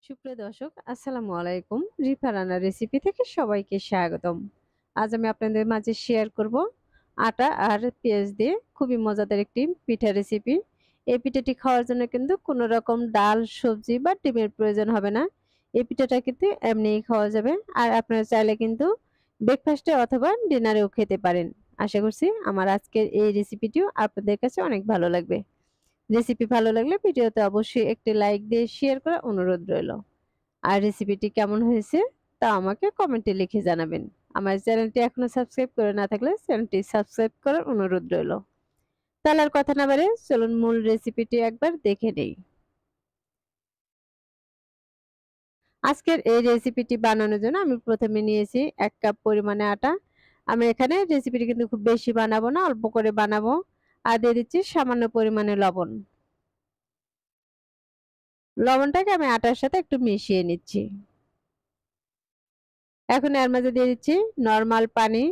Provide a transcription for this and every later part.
সুপ্রিয় দর্শক, আসসালামু আলাইকুম। রিফা রান্নার রেসিপি থেকে সবাইকে স্বাগতম। আজ আমি আপনাদের মাঝে শেয়ার করব আটা আর পেঁয়াজ দিয়ে খুবই মজাদার একটি পিঠা রেসিপি। এই পিঠাটি খাওয়ার জন্য কিন্তু কোনো রকম ডাল, সবজি বা ডিমের প্রয়োজন হবে না। এই পিঠাটা কিন্তু এমনিই খাওয়া যাবে। আর আপনারা চাইলে কিন্তু ব্রেকফাস্টে অথবা ডিনারেও খেতে পারেন। আশা করছি আমার আজকের এই রেসিপিটিও আপনাদের কাছে অনেক ভালো লাগবে। রেসিপি ভালো লাগলে ভিডিওতে অবশ্যই একটি লাইক দিয়ে শেয়ার করার অনুরোধ রইল। আর রেসিপিটি কেমন হয়েছে তা আমাকে কমেন্টে লিখে জানাবেন। আমার চ্যানেলটি এখনো সাবস্ক্রাইব করে না থাকলে চ্যানেলটি সাবস্ক্রাইব করার অনুরোধ রইল। তাহলে আর কথা না বাড়িয়ে চলুন মূল রেসিপিটি একবার দেখে নেই। আজকের এই রেসিপিটি বানানোর জন্য আমি প্রথমে নিয়েছি ১ কাপ পরিমাণে আটা। আমি এখানে রেসিপিটি কিন্তু খুব বেশি বানাবো না, অল্প করে বানাবো। আর দিয়ে দিচ্ছি সামান্য পরিমাণে লবণ। লবণটাকে আমি আটার সাথে একটু মিশিয়ে নিচ্ছি। এখন এর মাঝে দিয়ে দিচ্ছি নরমাল পানি।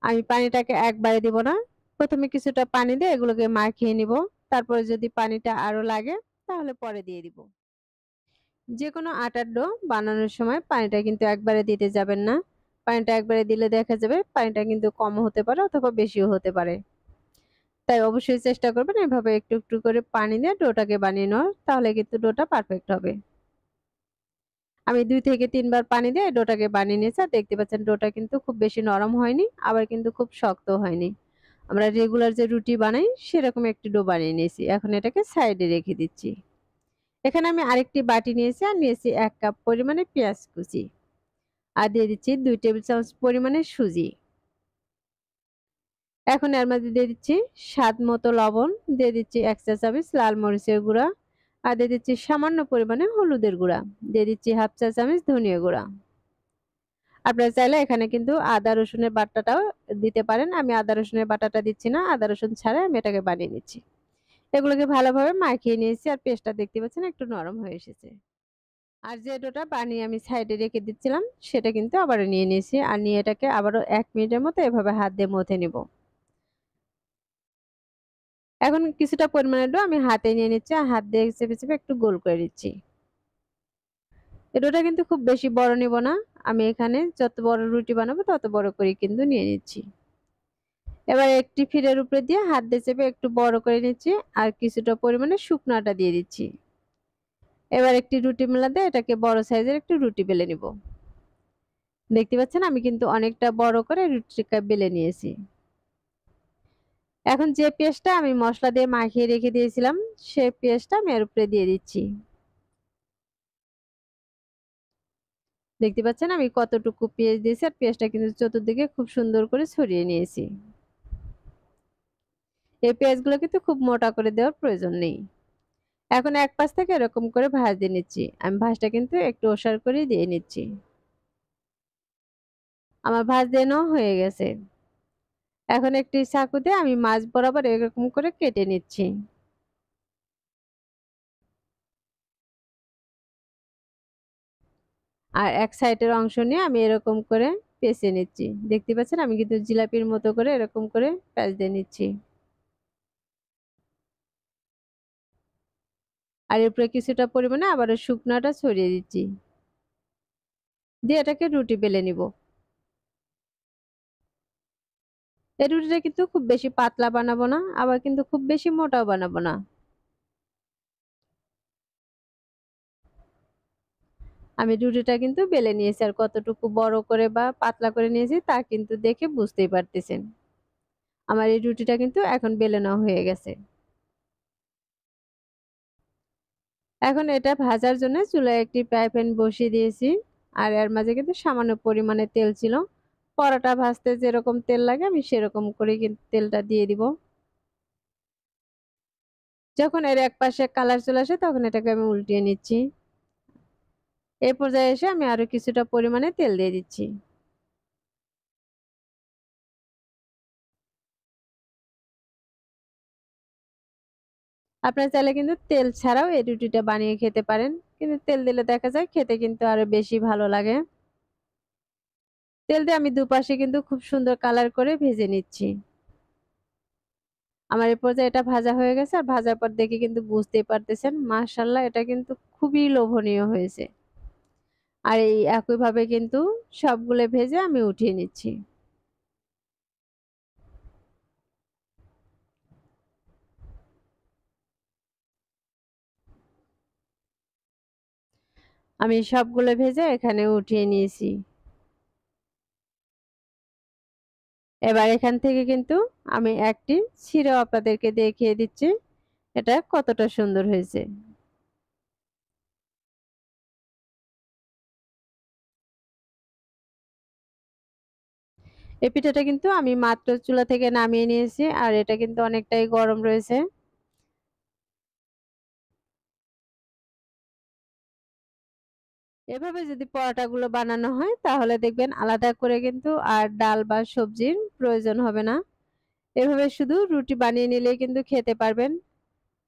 আমি পানিটাকে একবারে দিব না। প্রথমে কিছুটা পানি দিয়ে এগুলোকে মাখিয়ে নিব। তারপরে যদি পানিটা আরো লাগে তাহলে পরে দিয়ে দিব। যেকোনো আটার ডো বানানোর সময় পানিটা কিন্তু একবারে দিতে যাবেন না। পানিটা একবারে দিলে দেখা যাবে পানিটা কিন্তু কমও হতে পারে অথবা বেশিও হতে পারে। তাই অবশ্যই চেষ্টা করবেন এভাবে একটু একটু করে পানি দিয়ে ডোটাকে বানিয়ে নেওয়ার, তাহলে কিন্তু ডোটা পারফেক্ট হবে। আমি ২ থেকে ৩ বার পানি দিয়ে ডোটাকে বানিয়ে নিয়েছি। আর দেখতে পাচ্ছেন ডোটা কিন্তু খুব বেশি নরম হয়নি, আবার কিন্তু খুব শক্তও হয়নি। আমরা রেগুলার যে রুটি বানাই সেরকম একটি ডো বানিয়ে নিয়েছি। এখন এটাকে সাইডে রেখে দিচ্ছি। এখানে আমি আরেকটি বাটি নিয়েছি আর নিয়েছি ১ কাপ পরিমাণে পেঁয়াজ কুচি। আর দিয়ে দিচ্ছি ২ টেবিল চামচ পরিমাণে সুজি। এখন এর মধ্যে দিয়ে দিচ্ছি স্বাদ মতো লবণ, দিয়ে দিচ্ছি ১ চা চামচ লাল মরিচের গুঁড়া, আর দিয়ে দিচ্ছি সামান্য পরিমাণে হলুদের গুঁড়া, দিয়ে দিচ্ছি ১/২ চা চামচ ধনিয়া গুঁড়া। আপনারা চাইলে এখানে কিন্তু আদা রসুনের বাটাটাও দিতে পারেন। আমি আদা রসুনের বাটাটা দিচ্ছি না। আদা রসুন ছাড়াই আমি এটাকে বানিয়ে নিচ্ছি। এগুলোকে ভালোভাবে মাখিয়ে নিয়েছি আর পেস্টটা দেখতে পাচ্ছেন একটু নরম হয়ে এসেছে। আর যে ডোটা বানিয়ে আমি সাইডে রেখে দিচ্ছিলাম সেটা কিন্তু আবারও নিয়ে নিয়েছি। আর নিয়ে এটাকে আবারও ১ মিনিটের মতো এভাবে হাত দিয়ে মথে নিব। এখন কিছুটা পরিমাণের ডো আমি হাতে নিয়ে নিচ্ছি আর হাত দিয়ে চেপে, চেপে একটু গোল করে নিচ্ছি। এই ডোটা কিন্তু খুব বেশি বড় নিব না। আমি এখানে যত বড় রুটি বানাবো তত বড় করে কিন্তু নিয়ে নিচ্ছি। এবার একটি ফিরের উপরে দিয়ে হাত দিয়ে চেপে একটু বড় করে নিচ্ছি আর কিছুটা পরিমাণে শুকনো আটা দিয়ে দিচ্ছি। এবার একটি রুটি বেলা দিয়ে এটাকে বড় সাইজের একটু রুটি বেলে নিব। দেখতে পাচ্ছেন আমি কিন্তু অনেকটা বড় করে রুটিটা বেলে নিয়েছি। এখন যে পেস্টটা আমি মশলা দিয়ে মাখিয়ে রেখে দিয়েছিলাম সেই পেস্টটা আমি এর উপরে দিয়ে দিচ্ছি। দেখতে পাচ্ছেন আমি কতটুকু পেঁয়াজ দিয়েছি আর পেঁয়াজটা কিন্তু চতুর্দিকে খুব সুন্দর করে ছড়িয়ে নিয়েছি। এই পেঁয়াজগুলো কিন্তু খুব মোটা করে দেওয়ার প্রয়োজন নেই। এখন এক পাশ থেকে এরকম করে ভাঁজ দিয়ে নিচ্ছি। আমি ভাঁজটা কিন্তু একটু ওসার করে দিয়ে নিচ্ছি। আমার ভাঁজ দিয়ে নেওয়া হয়ে গেছে। এখন একটি চাকু দিয়ে আমি মাছ বরাবর এরকম করে কেটে নিচ্ছি। আর এক সাইডের অংশ নিয়ে আমি এরকম করে পেঁচে নিচ্ছি। দেখতে পাচ্ছেন আমি কিন্তু জিলাপির মতো করে এরকম করে প্যাঁচ দিয়ে নিচ্ছি। আর এরপরে কিছুটা পরিমাণে আবারও শুকনো আটা ছড়িয়ে দিচ্ছি। দিয়ে এটাকে রুটি বেলে নিব। এই রুটিটা কিন্তু খুব বেশি পাতলা বানাবো না, আবার কিন্তু খুব বেশি মোটাও বানাবো না। আমি রুটিটা কিন্তু বেলে নিয়েছি আর কতটুকু বড় করে বা পাতলা করে নিয়েছি তা কিন্তু দেখে বুঝতেই পারতেছেন। আমার এই রুটিটা কিন্তু এখন বেলে নেওয়া হয়ে গেছে। এখন এটা ভাজার জন্য চুলায় একটি ফ্রাই প্যান বসিয়ে দিয়েছি। আর এর মাঝে কিন্তু সামান্য পরিমাণে তেল ছিল। পরোটা ভাজতে যেরকম তেল লাগে আমি সেরকম করে কিন্তু তেলটা দিয়ে দিব। যখন এর এক পাশে কালার চলে আসে তখন এটাকে আমি উল্টিয়ে নিচ্ছি। এই পর্যায়ে এসে আমি আরো কিছুটা পরিমাণে তেল দিয়ে দিচ্ছি। আপনারা চাইলে কিন্তু তেল ছাড়াও এই রুটিটা বানিয়ে খেতে পারেন। কিন্তু তেল দিলে দেখা যায় খেতে কিন্তু আরো বেশি ভালো লাগে। তেল দিয়ে আমি দুপাশে কিন্তু খুব সুন্দর কালার করে ভেজে নিচ্ছি। আমার এই পর্যায়ে এটা ভাজা হয়ে গেছে আর ভাজার পর দেখে কিন্তু বুঝতেই পারতেছেন মাশাআল্লাহ এটা কিন্তু খুবই লোভনীয় হয়েছে। আর এই একইভাবে কিন্তু সবগুলো ভেজে আমি উঠিয়ে নিচ্ছি। আমি সবগুলো ভেজে এখানে উঠিয়ে নিয়েছি। এবার এখান থেকে কিন্তু আমি একটি ছিঁড়েও আপনাদেরকে দেখিয়ে দিচ্ছি এটা কতটা সুন্দর হয়েছে। এই পিঠাটা কিন্তু আমি মাত্র চুলা থেকে নামিয়ে নিয়েছি আর এটা কিন্তু অনেকটাই গরম রয়েছে। এভাবে যদি পরোটাগুলো বানানো হয় তাহলে দেখবেন আলাদা করে কিন্তু আর ডাল বা সবজির প্রয়োজন হবে না। এভাবে শুধু রুটি বানিয়ে নিলেই কিন্তু খেতে পারবেন।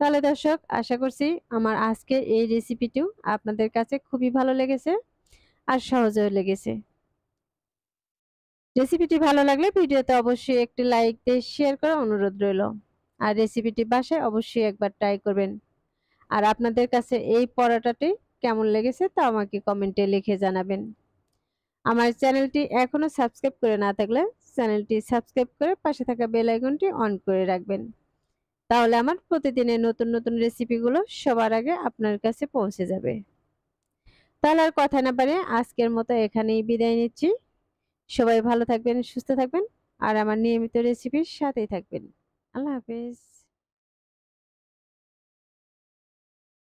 তাহলে দর্শক আশা করছি আমার আজকের এই রেসিপিটিও আপনাদের কাছে খুবই ভালো লেগেছে আর সহজও লেগেছে। রেসিপিটি ভালো লাগলে ভিডিওতে অবশ্যই একটি লাইক দিয়ে শেয়ার করার অনুরোধ রইল। আর রেসিপিটি বাসায় অবশ্যই একবার ট্রাই করবেন। আর আপনাদের কাছে এই পরোটাটি কেমন লেগেছে তা আমাকে কমেন্টে লিখে জানাবেন। আমার চ্যানেলটি এখনো সাবস্ক্রাইব করে না থাকলে চ্যানেলটি সাবস্ক্রাইব করে পাশে থাকা বেল আইকনটি অন করে রাখবেন। তাহলে আমার প্রতিদিনের নতুন নতুন রেসিপিগুলো সবার আগে আপনার কাছে পৌঁছে যাবে। তাহলে আর কথা না বাড়িয়ে আজকের মতো এখানেই বিদায় নিচ্ছি। সবাই ভালো থাকবেন, সুস্থ থাকবেন আর আমার নিয়মিত রেসিপির সাথেই থাকবেন। আল্লাহ হাফেজ।